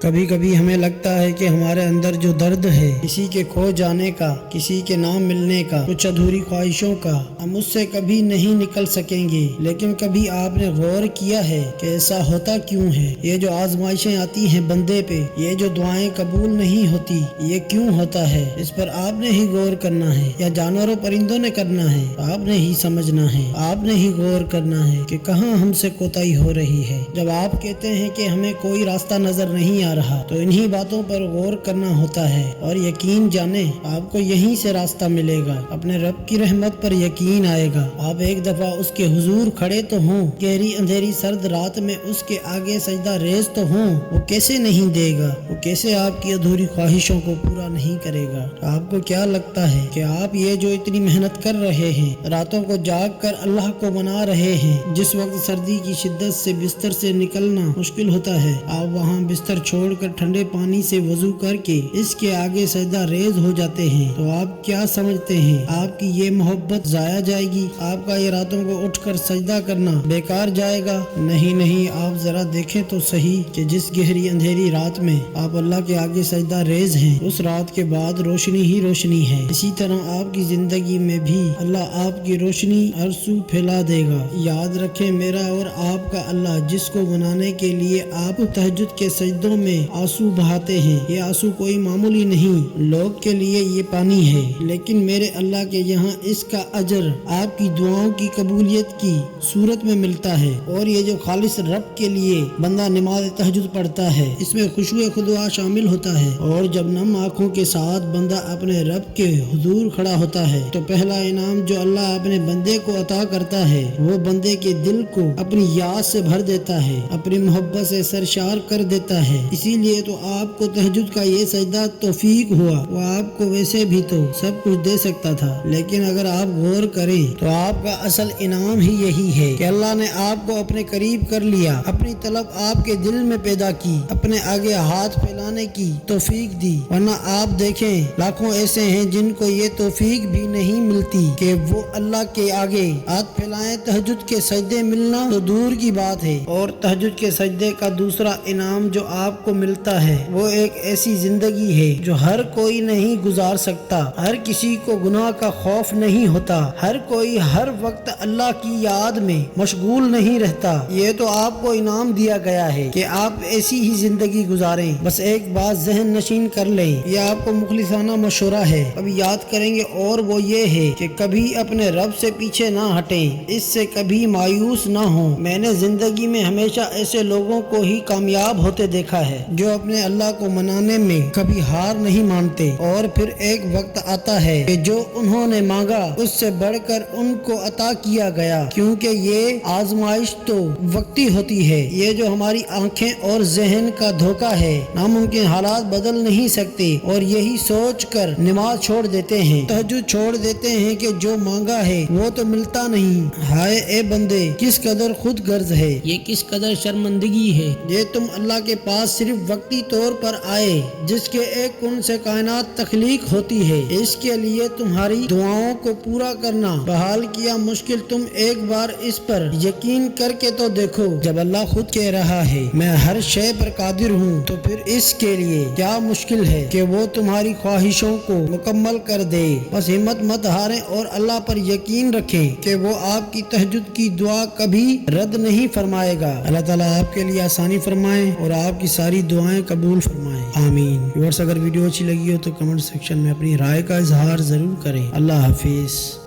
کبھی کبھی ہمیں لگتا ہے کہ ہمارے اندر جو درد ہے، کسی کے کھو جانے کا، کسی کے نہ ملنے کا، کچھ ادھوری خواہشوں کا، ہم اس سے کبھی نہیں نکل سکیں گے۔ لیکن کبھی آپ نے غور کیا ہے کہ ایسا ہوتا کیوں ہے؟ یہ جو آزمائشیں آتی ہیں بندے پہ، یہ جو دعائیں قبول نہیں ہوتی، یہ کیوں ہوتا ہے؟ اس پر آپ نے ہی غور کرنا ہے، یا جانوروں پرندوں نے کرنا ہے؟ آپ نے ہی سمجھنا ہے، آپ نے ہی غور کرنا ہے کہ کہاں ہم سے کوتاہی ہو رہی ہے۔ جب آپ کہتے ہیں کہ ہمیں کوئی راستہ نظر نہیں آ رہا، تو انہی باتوں پر غور کرنا ہوتا ہے، اور یقین جانیں آپ کو یہیں سے راستہ ملے گا۔ اپنے رب کی رحمت پر یقین آئے گا۔ آپ ایک دفعہ اس کے حضور کھڑے تو ہوں، گہری اندھیری سرد رات میں اس کے آگے سجدہ ریز تو ہوں، وہ کیسے نہیں دے گا؟ وہ کیسے آپ کی ادھوری خواہشوں کو پورا نہیں کرے گا؟ آپ کو کیا لگتا ہے کہ آپ یہ جو اتنی محنت کر رہے ہیں، راتوں کو جاگ کر اللہ کو منا رہے ہیں، جس وقت سردی کی شدت سے بستر سے نکلنا مشکل ہوتا ہے، آپ وہاں بستر چھوڑ کر ٹھنڈے پانی سے وضو کر کے اس کے آگے سجدہ ریز ہو جاتے ہیں، تو آپ کیا سمجھتے ہیں آپ کی یہ محبت ضائع جائے گی؟ آپ کا یہ راتوں کو اٹھ کر سجدہ کرنا بیکار جائے گا؟ نہیں، آپ ذرا دیکھیں تو صحیح کہ جس گہری اندھیری رات میں آپ اللہ کے آگے سجدہ ریز ہیں، اس رات کے بعد روشنی ہی روشنی ہے۔ اسی طرح آپ کی زندگی میں بھی اللہ آپ کی روشنی ہر سو پھیلا دے گا۔ یاد رکھیں، میرا اور آپ کا اللہ جس کو منانے کے لیے آپ تہجد کے سجدوں میں آنسو بہاتے ہیں، یہ آنسو کوئی معمولی نہیں، لوگ کے لیے یہ پانی ہے، لیکن میرے اللہ کے یہاں اس کا اجر آپ کی دعاؤں کی قبولیت کی صورت میں ملتا ہے۔ اور یہ جو خالص رب کے لیے بندہ نماز تہجد پڑھتا ہے، اس میں خشوع خضوع شامل ہوتا ہے، اور جب نم آنکھوں کے ساتھ بندہ اپنے رب کے حضور کھڑا ہوتا ہے، تو پہلا انعام جو اللہ اپنے بندے کو عطا کرتا ہے، وہ بندے کے دل کو اپنی یاد سے بھر دیتا ہے، اپنی محبت سے سرشار کر دیتا ہے۔ اسی لیے تو آپ کو تہجد کا یہ سجدہ توفیق ہوا۔ وہ آپ کو ویسے بھی تو سب کچھ دے سکتا تھا، لیکن اگر آپ غور کریں تو آپ کا اصل انعام ہی یہی ہے کہ اللہ نے آپ کو اپنے قریب کر لیا، اپنی طلب آپ کے دل میں پیدا کی، اپنے آگے ہاتھ پھیلانے کی توفیق دی۔ ورنہ آپ دیکھیں، لاکھوں ایسے ہیں جن کو یہ توفیق بھی نہیں ملتی کہ وہ اللہ کے آگے ہاتھ پھیلائیں۔ تہجد کے سجدے ملنا تو دور کی بات ہے، اور تہجد کے سجدے کا دوسرا انعام جو آپ کو ملتا ہے، وہ ایک ایسی زندگی ہے جو ہر کوئی نہیں گزار سکتا۔ ہر کسی کو گناہ کا خوف نہیں ہوتا، ہر کوئی ہر وقت اللہ کی یاد میں مشغول نہیں رہتا۔ یہ تو آپ کو انعام دیا گیا ہے کہ آپ ایسی ہی زندگی گزاریں۔ بس ایک بات ذہن نشین کر لیں، یہ آپ کو مخلصانہ مشورہ ہے، اب یاد کریں گے، اور وہ یہ ہے کہ کبھی اپنے رب سے پیچھے نہ ہٹیں، اس سے کبھی مایوس نہ ہوں۔ میں نے زندگی میں ہمیشہ ایسے لوگوں کو ہی کامیاب ہوتے دیکھا ہے جو اپنے اللہ کو منانے میں کبھی ہار نہیں مانتے، اور پھر ایک وقت آتا ہے کہ جو انہوں نے مانگا اس سے بڑھ کر ان کو عطا کیا گیا، کیونکہ یہ آزمائش تو وقتی ہوتی ہے۔ یہ جو ہماری آنکھیں اور ذہن کا دھوکہ ہے، ناممکن حالات بدل نہیں سکتے، اور یہی سوچ کر نماز چھوڑ دیتے ہیں، تہجد چھوڑ دیتے ہیں کہ جو مانگا ہے وہ تو ملتا نہیں۔ ہائے اے بندے، کس قدر خود غرض ہے، یہ کس قدر شرمندگی ہے، یہ تم اللہ کے پاس صرف وقتی طور پر آئے، جس کے ایک کن سے کائنات تخلیق ہوتی ہے۔ اس کے لیے تمہاری دعاؤں کو پورا کرنا بحال کیا مشکل۔ تم ایک بار اس پر یقین کر کے تو دیکھو، جب اللہ خود کہہ رہا ہے میں ہر شے پر قادر ہوں، تو پھر اس کے لیے کیا مشکل ہے کہ وہ تمہاری خواہشوں کو مکمل کر دے۔ بس ہمت مت ہاریں اور اللہ پر یقین رکھیں کہ وہ آپ کی تہجد کی دعا کبھی رد نہیں فرمائے گا۔ اللہ تعالیٰ آپ کے لیے آسانی فرمائے اور آپ کی ساری دعائیں قبول فرمائے، آمین۔ ویورز، اگر ویڈیو اچھی لگی ہو تو کمنٹ سیکشن میں اپنی رائے کا اظہار ضرور کریں۔ اللہ حافظ۔